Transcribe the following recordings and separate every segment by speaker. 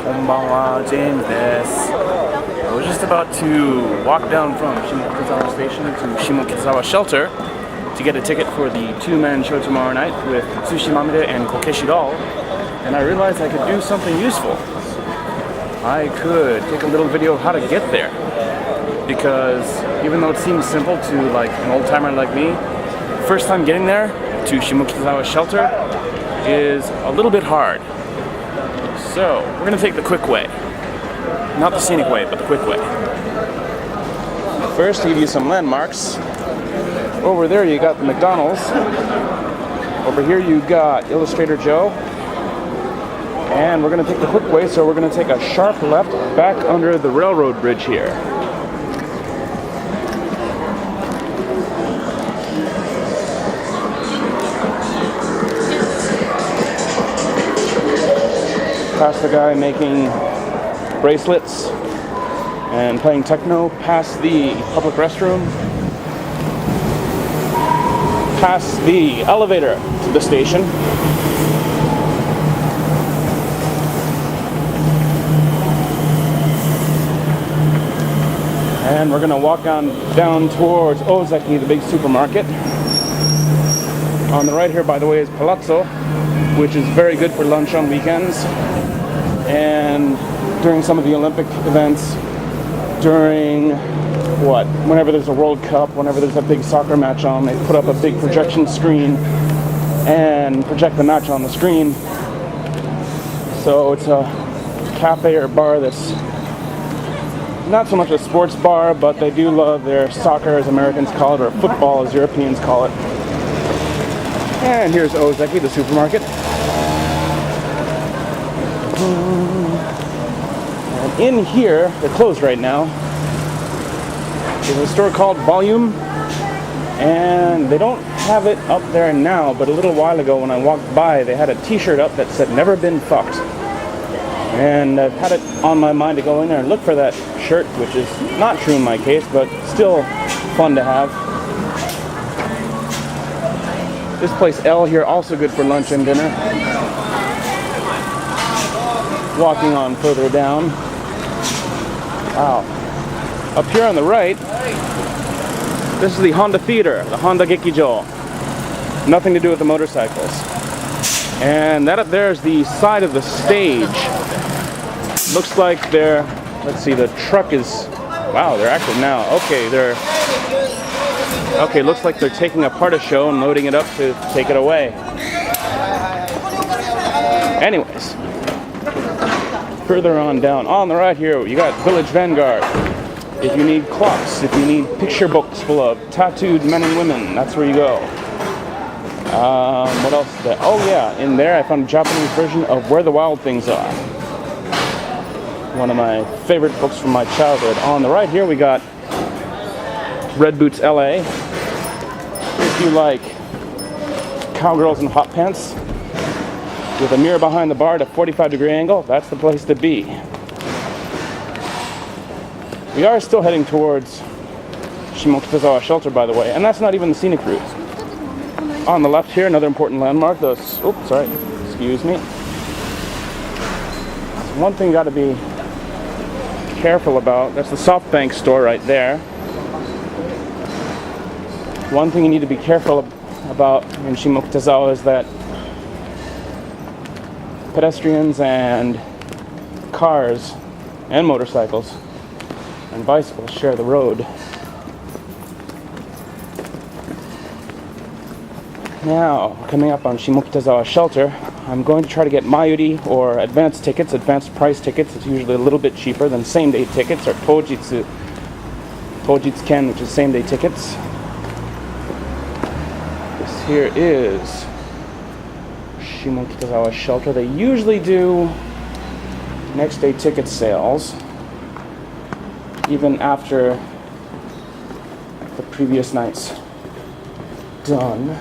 Speaker 1: Konbanwa, James desu. I was just about to walk down from Shimokitazawa Station to Shimokitazawa Shelter to get a ticket for the two-man show tomorrow night with Tsushi Mamide and Kokeshi Doll, and I realized I could do something useful. I could take a little video of how to get there, because even though it seems simple to like an old-timer like me, first time getting there to Shimokitazawa Shelter is a little bit hard. So we're gonna take the quick way. Not the scenic way, but the quick way. First, to give you some landmarks. Over there you got the McDonald's. Over here you got Illustrator Joe. And we're gonna take the quick way, so we're gonna take a sharp left back under the railroad bridge here. Past the guy making bracelets and playing techno, past the public restroom, past the elevator to the station, and we're gonna walk down towards Ozaki, the big supermarket. On the right here, by the way, is Palazzo, which is very good for lunch on weekends and during some of the Olympic events, whenever there's a World Cup, whenever there's a big soccer match on, they put up a big projection screen and project the match on the screen. So it's a cafe or bar that's not so much a sports bar, but they do love their soccer, as Americans call it, or football, as Europeans call it. And here's Ozaki, the supermarket. And in here, they're closed right now, there's a store called Volume, and they don't have it up there now, but a little while ago when I walked by, they had a t-shirt up that said "Never Been Fucked." And I've had it on my mind to go in there and look for that shirt, which is not true in my case, but still fun to have. This place L here, also good for lunch and dinner. Walking on further down. Wow. Up here on the right, this is the Honda Theater, the Honda Gekijo. Nothing to do with the motorcycles. And that up there is the side of the stage. Looks like they're, let's see, the truck is, wow, they're active now. Okay, looks like they're taking apart a show and loading it up to take it away. Anyways, further on down, on the right here, you got Village Vanguard. If you need clocks, if you need picture books full of tattooed men and women, that's where you go. What else is there? Oh yeah, in there I found a Japanese version of Where the Wild Things Are. One of my favorite books from my childhood. On the right here we got Red Boots LA. If you like cowgirls in hot pants with a mirror behind the bar at a 45-degree angle, that's the place to be. We are still heading towards Shimokitazawa Shelter, by the way, and that's not even the scenic route. On the left here, another important landmark, excuse me. One thing you got to be careful about, that's the SoftBank store right there. One thing you need to be careful about in Shimokitazawa is that pedestrians and cars and motorcycles and bicycles share the road. Now, coming up on Shimokitazawa Shelter, I'm going to try to get Mayuri, or advanced tickets, advanced price tickets. It's usually a little bit cheaper than same-day tickets, or Tojitsuken, which is same-day tickets. This here is Shimokitazawa Shelter. They usually do next-day ticket sales, even after the previous night's done.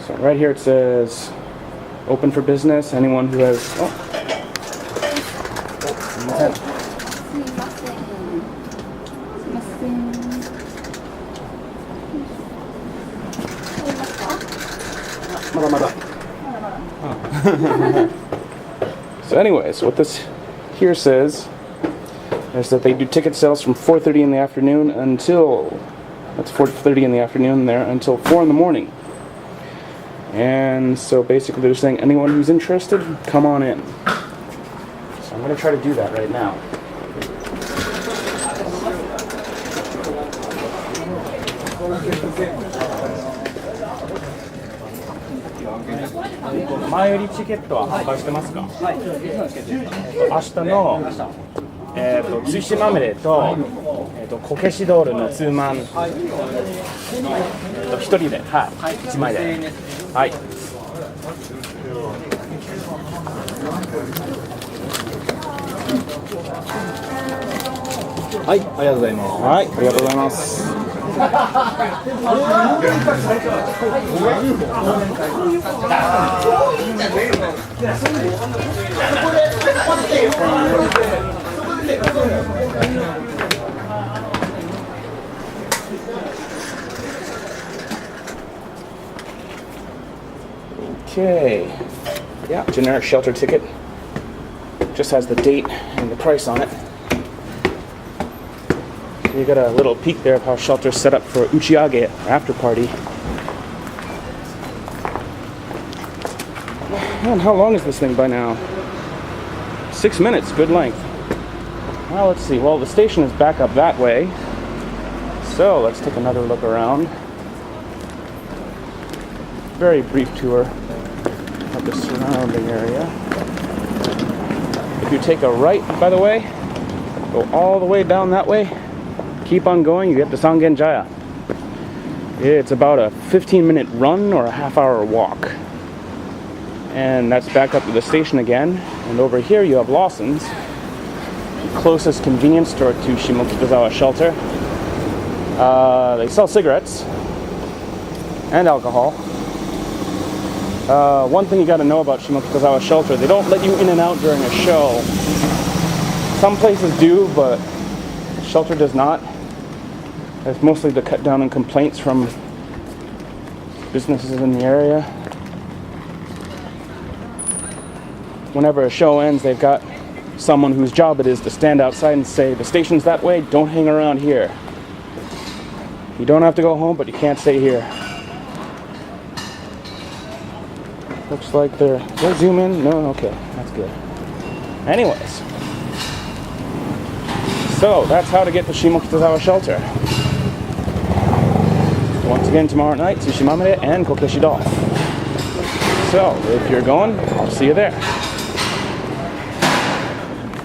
Speaker 1: So right here it says open for business. Anyone who has So anyways, what this here says is that they do ticket sales from 4:30 in the afternoon until, that's 4:30 in the afternoon there, until 4 in the morning. And so basically they're saying anyone who's interested, come on in. So I'm going to try to do that right now. Okay, yeah, generic shelter ticket. Just has the date and the price on it. You got a little peek there of how shelter's set up for uchiage, or after party. Man, how long is this thing by now? 6 minutes, good length. Well, let's see. Well, the station is back up that way. So let's take another look around. Very brief tour of the surrounding area. If you take a right, by the way, go all the way down that way, keep on going, you get to Sangenjaya. It's about a 15-minute run or a half-hour walk. And that's back up to the station again. And over here you have Lawson's, the closest convenience store to Shimokitazawa Shelter. They sell cigarettes and alcohol. One thing you got to know about Shimokitazawa Shelter, they don't let you in and out during a show. Some places do, but Shelter does not. It's mostly to cut down on complaints from businesses in the area. Whenever a show ends, they've got someone whose job it is to stand outside and say, the station's that way, don't hang around here. You don't have to go home, but you can't stay here. Looks like they're... Did I zoom in? No? Okay, that's good. Anyways. So, that's how to get to Shimokitazawa Shelter. Once again, tomorrow night, Tsushimamare and Kokeshi-do. So, if you're going, I'll see you there.